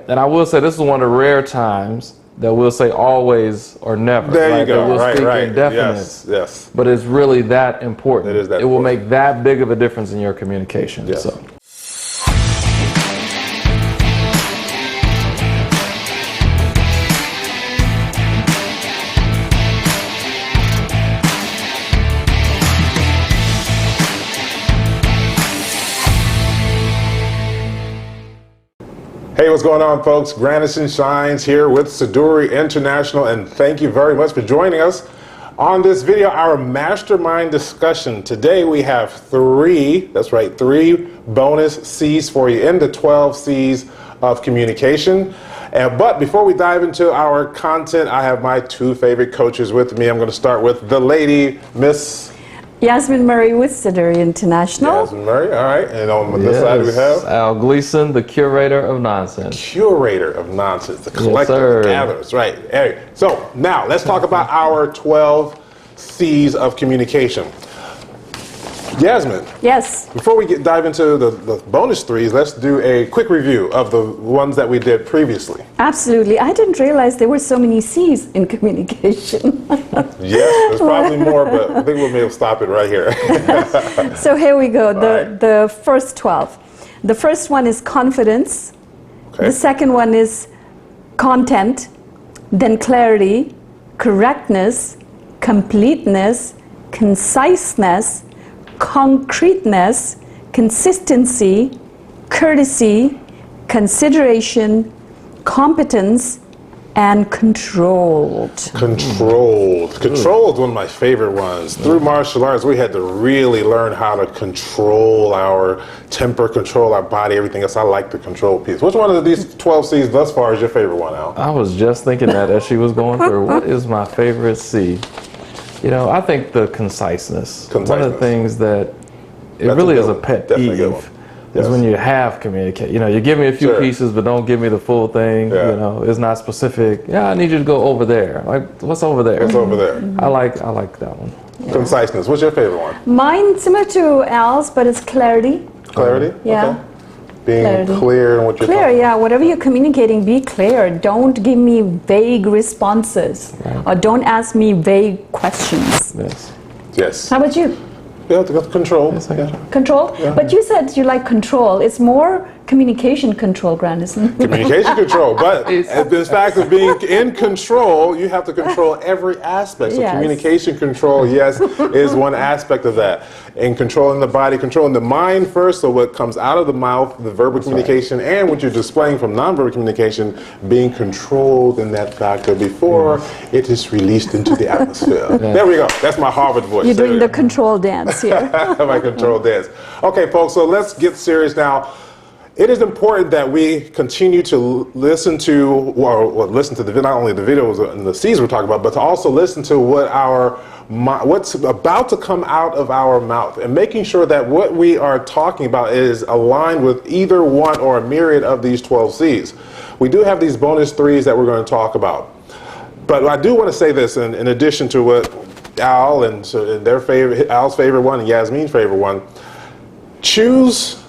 And I will say this is one of the rare times that we'll say always or never. There you go. We'll Right, speak right. in definites. Yes. But it's really that important. It is that It will important. make that big of a difference in your communication. Yes. So. Hey, what's going on, folks? Grandison Shines here with Seduire International, and thank you very much for joining us on this video, our mastermind discussion. Today we have three bonus C's for you in the 12 C's of communication. But before we dive into our content, I have my two favorite coaches with me. I'm going to start with the lady, Miss Yasmin Murray with Seduire International. Yasmin Murray, all right. And on this side we have Al Gleason, the curator of nonsense. Curator of nonsense, the collector, sir. the gatherers, right. Hey, so now let's talk about our 12 C's of communication. Yasmin, Yes. before we dive into the bonus threes, let's do a quick review of the ones that we did previously. Absolutely. I didn't realize there were so many C's in communication. Yes, there's probably more, but I think we'll be able to stop it right here. So here we go, the first 12. The first one is confidence. Okay. The second one is content, then clarity, correctness, completeness, conciseness, concreteness, consistency, courtesy, consideration, competence, and controlled. Controlled is one of my favorite ones. Through martial arts, we had to really learn how to control our temper, control our body, everything else. I like the control piece. Which one of these 12 C's thus far is your favorite one, Al? I was just thinking that as she was going through. What is my favorite C? You know, I think the conciseness. One of the things that really is a pet peeve is when you have communicate. You know, you give me a few pieces, but don't give me the full thing. Yeah. You know, it's not specific. Yeah, I need you to go over there. Like, what's over there? What's over there? I like that one. Conciseness. What's your favorite one? Mine similar to Al's, but it's clarity. Clarity? Yeah. Okay. Being Clarity. clear in what you're Clear, talking yeah. Whatever you're communicating, be clear. Don't give me vague responses, or don't ask me vague questions. Yes. Yes. How about you? Yeah, control. Yes, Yeah. Control? Yeah. But you said you like control. It's more communication control, Grandison. Communication control, but the fact of being in control, you have to control every aspect. So Yes. communication control, yes, is one aspect of that. And controlling the body, controlling the mind first, so what comes out of the mouth, the verbal communication, and what you're displaying from nonverbal communication, being controlled in that factor before it is released into the atmosphere. There we go. That's my Harvard voice. You're doing the control dance here. My control dance. Okay, folks, so let's get serious now. It is important that we continue to listen to, or listen to not only the videos and the C's we're talking about, but to also listen to what's about to come out of our mouth, and making sure that what we are talking about is aligned with either one or a myriad of these 12 C's. We do have these bonus threes that we're going to talk about. But I do want to say this in addition to what Al and their favorite, Al's favorite one and Yasmin's favorite one. Choose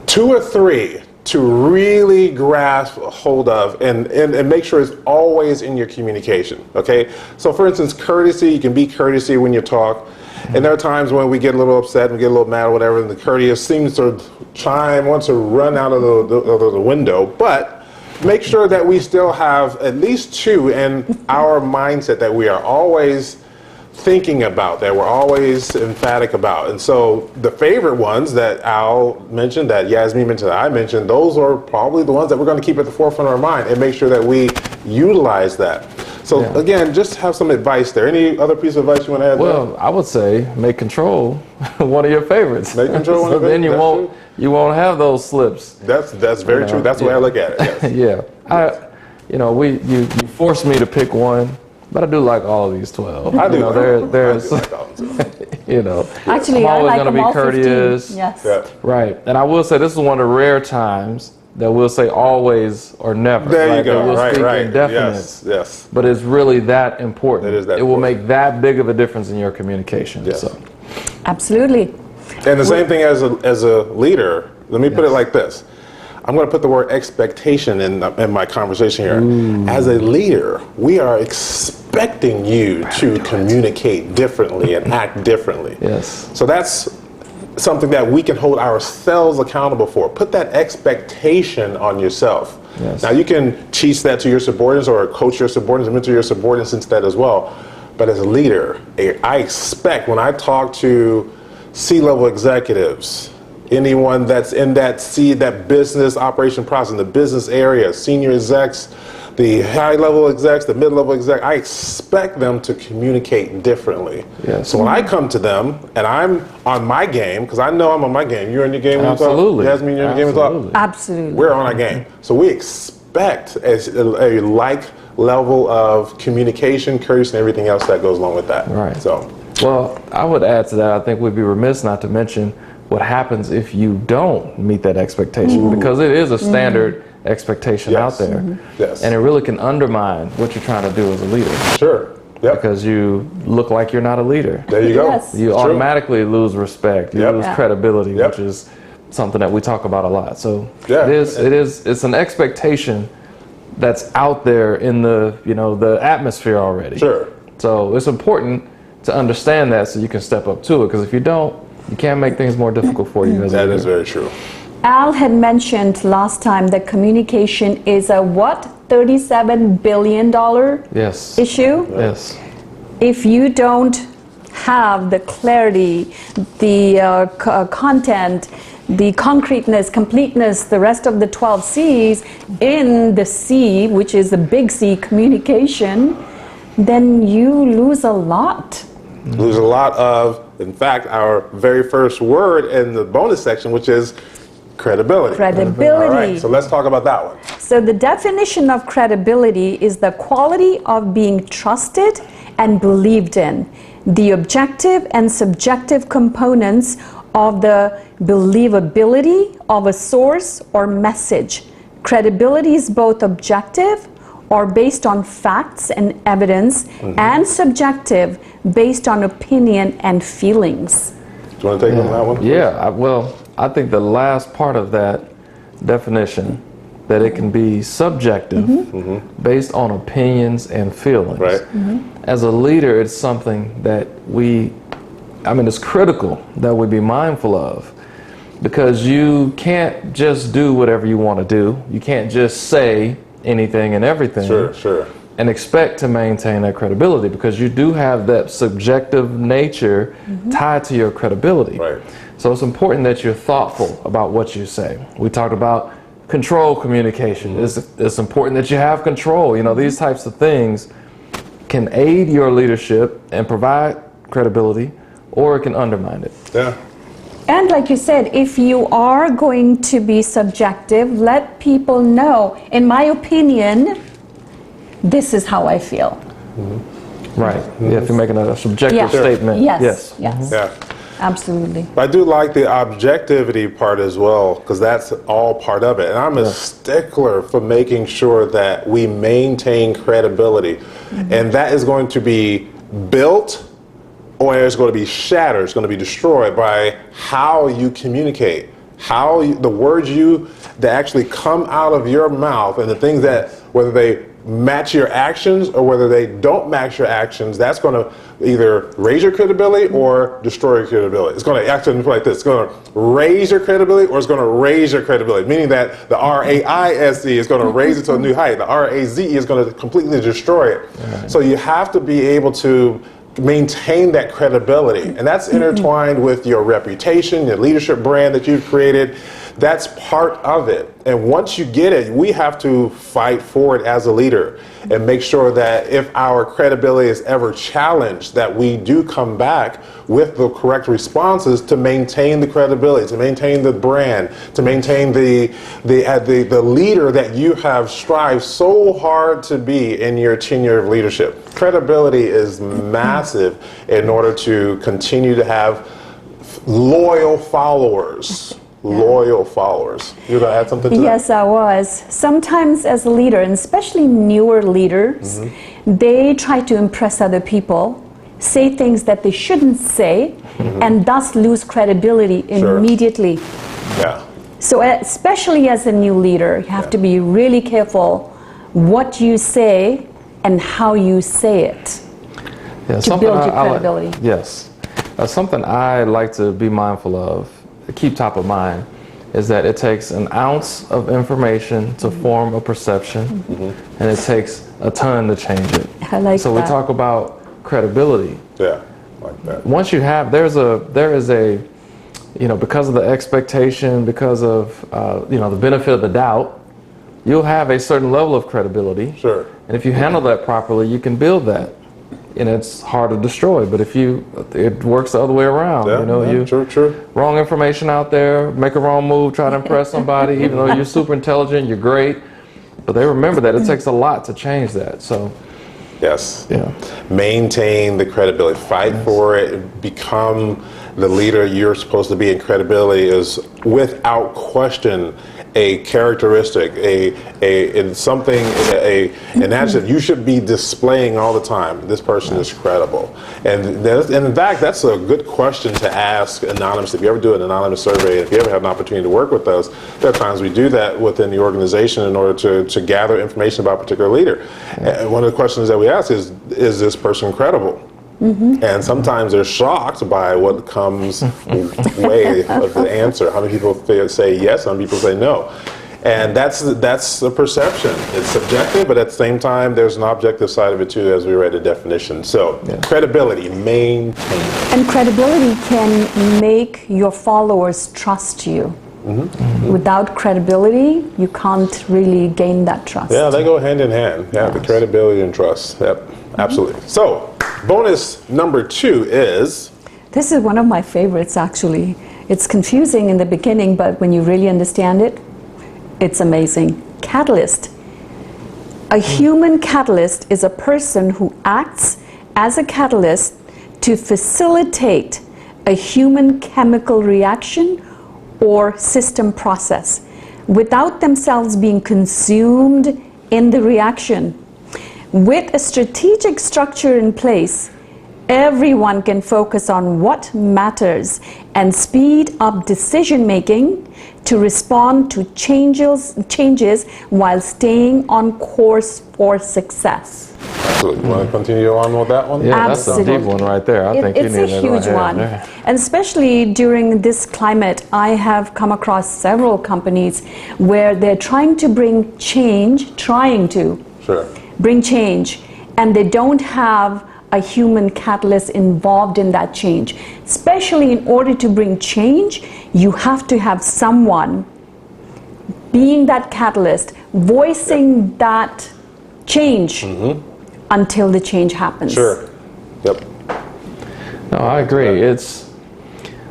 2 or 3 to really grasp a hold of and make sure it's always in your communication, okay? So for instance, courtesy, you can be courtesy when you talk. And there are times when we get a little upset, we get a little mad or whatever, and the courteous seems to wants to run out of the window. But make sure that we still have at least 2 in our mindset that we are always thinking about, that we're always emphatic about. And so the favorite ones that Al mentioned, that Yasmin mentioned, that I mentioned, those are probably the ones that we're going to keep at the forefront of our mind and make sure that we utilize that. So again, just have some advice there. Any other piece of advice you want to add? Well, I would say make control one of your favorites. Make control one of your favorites. Then you won't have those slips. That's very true. That's the way I look at it. Yes. You forced me to pick one. But I do like all of these 12. I do. You know, there's, you know, Actually, I'm always I like going to them all be courteous. 15. Yes. Yeah. Right. And I will say this is one of the rare times that we'll say always or never. There you go. We'll Right, speak right. in definites. Yes. But it's really that important. It is that It will important. make that big of a difference in your communication. Yes. So. Absolutely. And the same thing as a leader. Let me put it like this. I'm going to put the word expectation in my conversation here. As a leader, we are expecting you to communicate differently and act differently. Yes. So that's something that we can hold ourselves accountable for. Put that expectation on yourself. Yes. Now you can teach that to your subordinates or coach your subordinates, mentor your subordinates into that as well. But as a leader, I expect when I talk to C-level executives, anyone that's in that business operation process, in the business area, senior execs, the high-level execs, the mid-level exec, I expect them to communicate differently. Yes. So when I come to them and I'm on my game, because I know I'm on my game. You're on your game when Absolutely. you talk? Jasmine, you're on your game when you talk? Absolutely. We're on our game. So we expect a like level of communication, courtesy, and everything else that goes along with that. Right. So, well, I would add to that, I think we'd be remiss not to mention what happens if you don't meet that expectation, because it is a standard expectation out there. Yes. And it really can undermine what you're trying to do as a leader. Sure. Yep. Because you look like you're not a leader. There you go. Yes. You automatically lose respect. You lose credibility, Yep. which is something that we talk about a lot. So Yeah. it's an expectation that's out there in the atmosphere already. Sure. So it's important to understand that so you can step up to it, because if you don't, you can't make things more difficult for you as a That leader. is very true. Al had mentioned last time that communication is a what? $37 billion Yes. issue? Yes. If you don't have the clarity, the content, the concreteness, completeness, the rest of the 12 C's in the C, which is the big C, communication, then you lose a lot. Lose a lot of, in fact, our very first word in the bonus section, which is credibility. Credibility. All right, so let's talk about that one. So the definition of credibility is the quality of being trusted and believed in, the objective and subjective components of the believability of a source or message. Credibility is both objective or based on facts and evidence, and subjective based on opinion and feelings. Do you want to take on that one? Yeah, I think the last part of that definition, that it can be subjective, based on opinions and feelings. Right. As a leader, it's something that it's critical that we be mindful of, because you can't just do whatever you want to do. You can't just say anything and everything. Sure. And expect to maintain that credibility, because you do have that subjective nature tied to your credibility. Right. So it's important that you're thoughtful about what you say. We talked about control communication. It's important that you have control. These types of things can aid your leadership and provide credibility, or it can undermine it. Yeah. And like you said, if you are going to be subjective, let people know, in my opinion, this is how I feel. Right. Yeah, if you're making a subjective statement. Yes. Yeah. Absolutely. I do like the objectivity part as well, because that's all part of it. And I'm a stickler for making sure that we maintain credibility. And that is going to be built, or it's going to be shattered, it's going to be destroyed by how you communicate, the words that actually come out of your mouth, and the things that, whether they match your actions or whether they don't match your actions, that's going to either raise your credibility or destroy your credibility. It's going to actually like this. It's going to raise your credibility, or it's going to raise your credibility, meaning that the R-A-I-S-E is going to raise it to a new height. The R-A-Z-E is going to completely destroy it. Right. So you have to be able to maintain that credibility, and that's intertwined with your reputation, your leadership brand that you've created. That's part of it. And once you get it, we have to fight for it as a leader and make sure that if our credibility is ever challenged, that we do come back with the correct responses to maintain the credibility, to maintain the brand, to maintain the leader that you have strived so hard to be in your tenure of leadership. Credibility is massive in order to continue to have loyal followers. Loyal followers. You going to add something to that? Yes, I was. Sometimes as a leader, and especially newer leaders, they try to impress other people, say things that they shouldn't say, and thus lose credibility immediately. Yeah. So especially as a new leader, you have to be really careful what you say and how you say it to build your credibility. Yes. Something I like to be mindful of, keep top of mind, is that it takes an ounce of information to form a perception, and it takes a ton to change it. I like that. So we talk about credibility. Yeah, like that. Once you have, there is a, because of the expectation, because of, the benefit of the doubt, you'll have a certain level of credibility. Sure. And if you handle that properly, you can build that. And it's hard to destroy, but it works the other way around. True. Wrong information out there, make a wrong move, try to impress somebody, even though you're super intelligent, you're great. But they remember that it takes a lot to change that. So, yes. Yeah. Maintain the credibility. Fight for it. Become the leader you're supposed to be. And credibility is, without question, a characteristic, an attribute you should be displaying all the time. This person is credible, and in fact, that's a good question to ask anonymously. If you ever do an anonymous survey, if you ever have an opportunity to work with us, there are times we do that within the organization in order to gather information about a particular leader. And one of the questions that we ask is this person credible? And sometimes they're shocked by what comes way of the answer. How many people say yes, how many people say no? And that's a perception. It's subjective, but at the same time, there's an objective side of it too, as we read the definition. So, credibility, maintain. And credibility can make your followers trust you. Without credibility, you can't really gain that trust. Yeah, they go hand in hand. Yeah, the credibility and trust. Yep, absolutely. So, bonus number 2 is... This is one of my favorites, actually. It's confusing in the beginning, but when you really understand it, it's amazing. Catalyst. A human catalyst is a person who acts as a catalyst to facilitate a human chemical reaction or system process without themselves being consumed in the reaction. With a strategic structure in place, everyone can focus on what matters and speed up decision making to respond to changes while staying on course for success. Absolutely. You want to continue on with that one? Yeah, Absolutely. That's a deep one right there. I think it's you need a to go huge ahead one. there. And especially during this climate, I have come across several companies where they're trying to bring change, bring change, and they don't have a human catalyst involved in that change. Especially in order to bring change, you have to have someone being that catalyst, voicing that change until the change happens. Sure. Yep. No, I agree. It's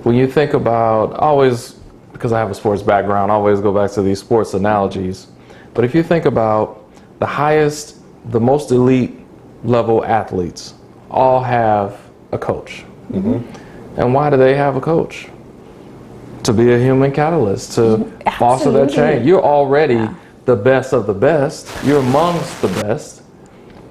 when you think about, always, because I have a sports background, I always go back to these sports analogies. But if you think about the highest, the most elite level athletes, all have a coach. And why do they have a coach? To be a human catalyst, to foster that change. You're already the best of the best. You're amongst the best.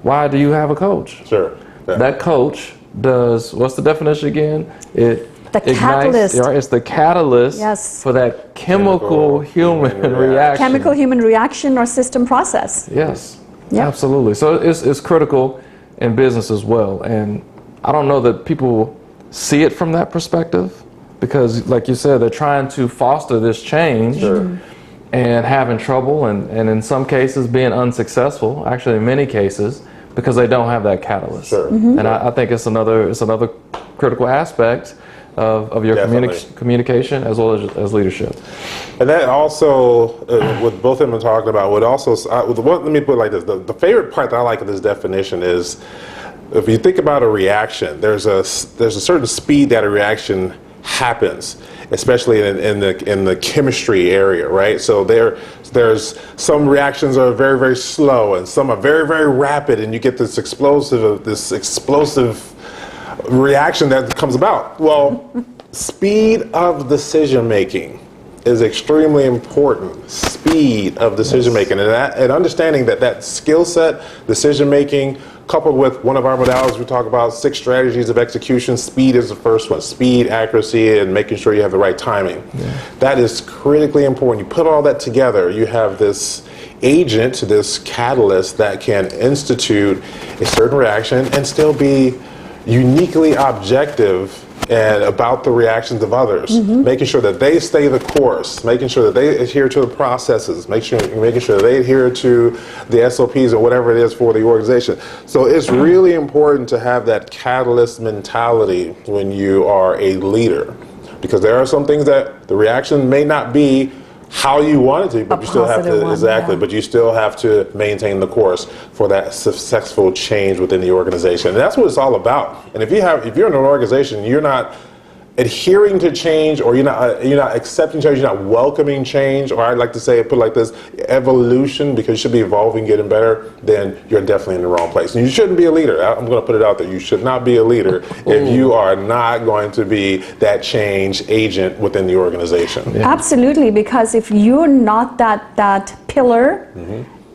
Why do you have a coach? Sure. Yeah. That coach does, what's the definition again? The catalyst. It's the catalyst for that chemical human reaction. Chemical human reaction or system process. Yes, absolutely. So it's critical in business as well. And I don't know that people see it from that perspective because, like you said, they're trying to foster this change and having trouble and in some cases being unsuccessful, actually in many cases, because they don't have that catalyst. And I think it's another critical aspect of your communication as well as leadership. And that also, what both of them are talking about, would also, let me put it like this, the favorite part that I like of this definition is, if you think about a reaction, there's a certain speed that a reaction happens, especially in the chemistry area, right? So there's some reactions are very, very slow and some are very, very rapid, and you get this explosive reaction that comes about. Well, speed of decision making is extremely important. Speed of decision making, and understanding that skill set, decision making, coupled with one of our modalities, we talk about 6 strategies of execution. Speed is the first one. Speed, accuracy, and making sure you have the right timing. That is critically important. You put all that together, you have this agent, this catalyst that can institute a certain reaction and still be uniquely objective and about the reactions of others, making sure that they stay the course, making sure that they adhere to the processes, making sure that they adhere to the SOPs or whatever it is for the organization. So it's really important to have that catalyst mentality when you are a leader, because there are some things that the reaction may not be how you want it to be, but you still have to but you still have to maintain the course for that successful change within the organization. And that's what it's all about. And if you're in an organization, you're not adhering to change, or you're not accepting change, you're not welcoming change, or I'd like to say, put it like this, evolution, because you should be evolving, getting better, then you're definitely in the wrong place. And you shouldn't be a leader. I'm going to put it out there. You should not be a leader if you are not going to be that change agent within the organization. Absolutely, because if you're not that pillar,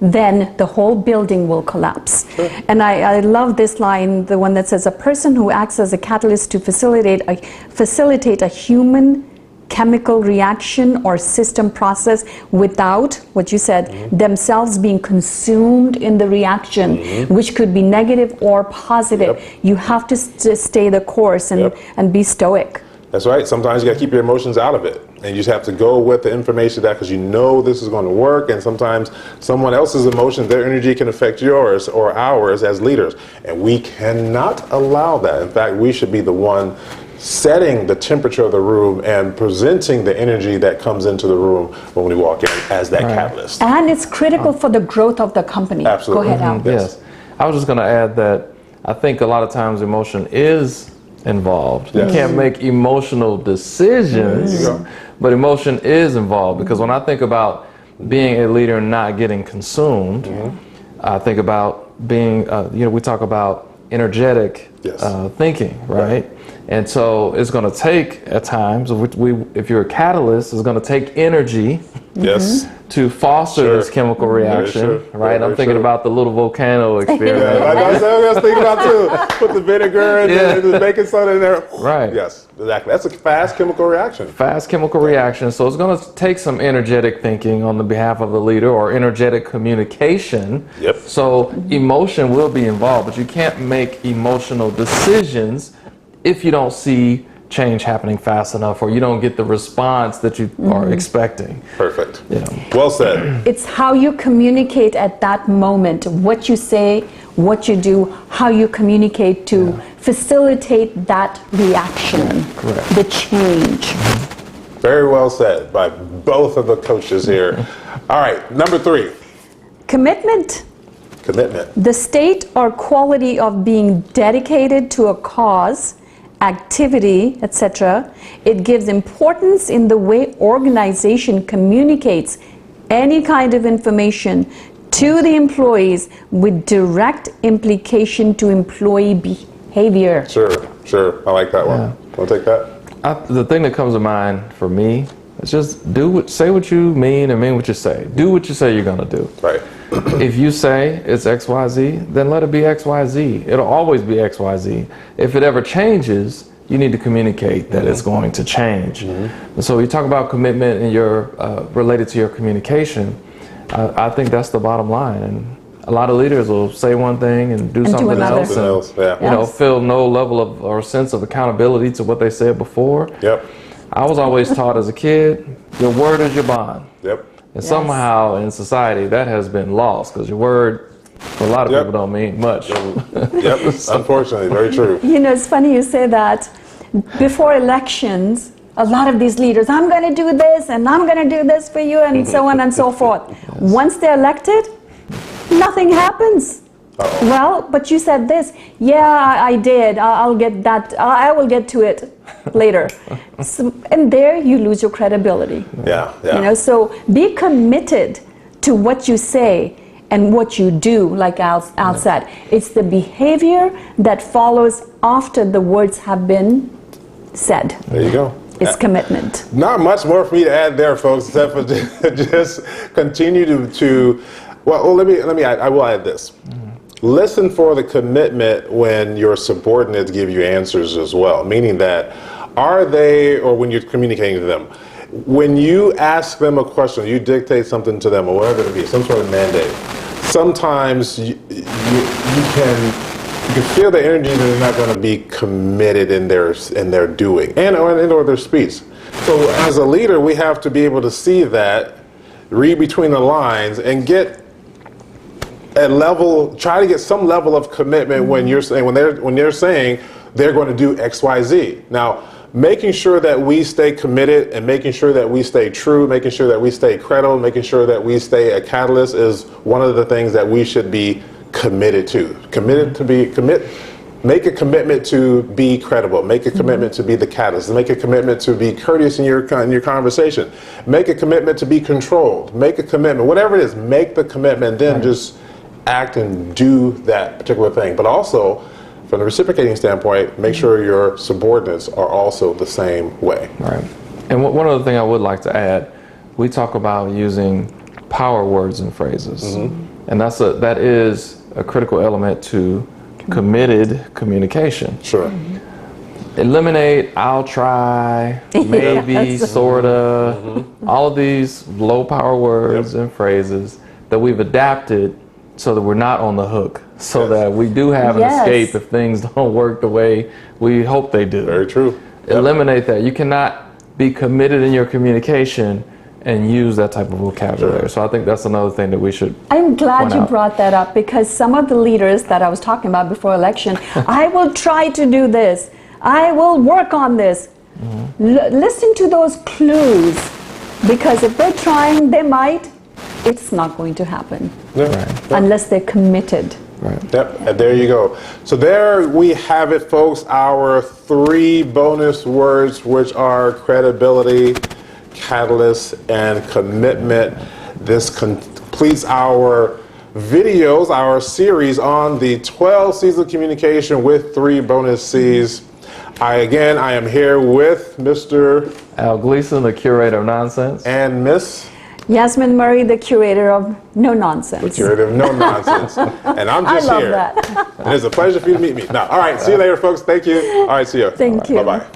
then the whole building will collapse. And I love this line, the one that says, a person who acts as a catalyst to facilitate a human chemical reaction or system process without, what you said, themselves being consumed in the reaction, which could be negative or positive. You have to stay the course and be stoic. That's right. Sometimes you got to keep your emotions out of it, and you just have to go with the information that, because you know this is going to work. And sometimes someone else's emotions, their energy can affect yours or ours as leaders, and we cannot allow that. In fact, we should be the one setting the temperature of the room and presenting the energy that comes into the room when we walk in as that catalyst. And it's critical for the growth of the company. Absolutely. Go ahead, Al. Yes. I was just going to add that I think a lot of times emotion is involved. You can't make emotional decisions, but emotion is involved, because when I think about being a leader and not getting consumed, I think about being, we talk about energetic thinking, right? And so it's going to take, at times, if you're a catalyst, it's going to take energy to foster this chemical reaction, right? I'm thinking about the little volcano experiment. That's what I was thinking about too. Put the vinegar and the baking soda in there. Right. Yes, exactly. That's a fast chemical reaction. Fast chemical reaction. So it's going to take some energetic thinking on the behalf of the leader, or energetic communication. So emotion will be involved, but you can't make emotional decisions if you don't see change happening fast enough, or you don't get the response that you are expecting. Perfect. Well said. It's how you communicate at that moment, what you say, what you do, how you communicate to facilitate that reaction, the change. Very well said by both of the coaches here. All right, number 3. Commitment. Commitment. The state or quality of being dedicated to a cause, activity, etc. It gives importance in the way organization communicates any kind of information to the employees with direct implication to employee behavior. Sure. I like that one. Want to take that? The thing that comes to mind for me is just say what you mean and mean what you say. Do what you say you're going to do. Right. If you say it's XYZ, then let it be XYZ. It'll always be XYZ. If it ever changes, you need to communicate that it's going to change. So you talk about commitment and related to your communication. I think that's the bottom line. And a lot of leaders will say one thing and do something else. And, feel no level of or sense of accountability to what they said before. I was always taught as a kid, your word is your bond. And somehow in society that has been lost, because your word for a lot of people don't mean much. Unfortunately, very true. It's funny you say that. Before elections, a lot of these leaders, I'm going to do this and I'm going to do this for you, and so on and so forth. Once they're elected, nothing happens. Well, but you said this. I did. I'll get that. I will get to it later. And there you lose your credibility. So be committed to what you say and what you do, like Al said. It's the behavior that follows after the words have been said. There you go. is commitment. Not much more for me to add there, folks, except for just continue to let me add, I will add this. Listen for the commitment when your subordinates give you answers as well, meaning that are they, or when you're communicating to them, when you ask them a question, you dictate something to them, or whatever it be, some sort of mandate, sometimes you can feel the energy that they're not going to be committed in their doing or their speech. So as a leader, we have to be able to see that, read between the lines, and get try to get some level of commitment when you're saying when they're saying they're going to do X, Y, Z. Now, making sure that we stay committed and making sure that we stay true, making sure that we stay credible, making sure that we stay a catalyst is one of the things that we should be committed to. Make a commitment to be credible. Make a commitment to be the catalyst. Make a commitment to be courteous in your conversation. Make a commitment to be controlled. Make a commitment, whatever it is, make the commitment, then just act and do that particular thing. But also, from the reciprocating standpoint, make sure your subordinates are also the same way. Right. And one other thing I would like to add, we talk about using power words and phrases. And that is a critical element to committed communication. Sure. Eliminate, I'll try, maybe, sorta, all of these low power words and phrases that we've adapted so that we're not on the hook, so that we do have an escape if things don't work the way we hope they do. Very true. Eliminate that. You cannot be committed in your communication and use that type of vocabulary. So I think that's another thing that we should I'm glad you brought that up, because some of the leaders that I was talking about before election, I will try to do this. I will work on this. Listen to those clues, because if they're trying, they might. It's not going to happen unless they're committed. Right. Yep, and there you go. So there we have it, folks, our 3 bonus words, which are credibility, catalyst, and commitment. This completes our videos, our series on the 12 C's of communication with 3 bonus C's. I am here with Mr. Al Gleason, the curator of nonsense. And Miss Yasmin Murray, the curator of No Nonsense. The curator of No Nonsense. And I'm just I love here. that. And it's a pleasure for you to meet me. Now, all right, see you later, folks. Thank you. All right, see you. Thank you. Bye-bye.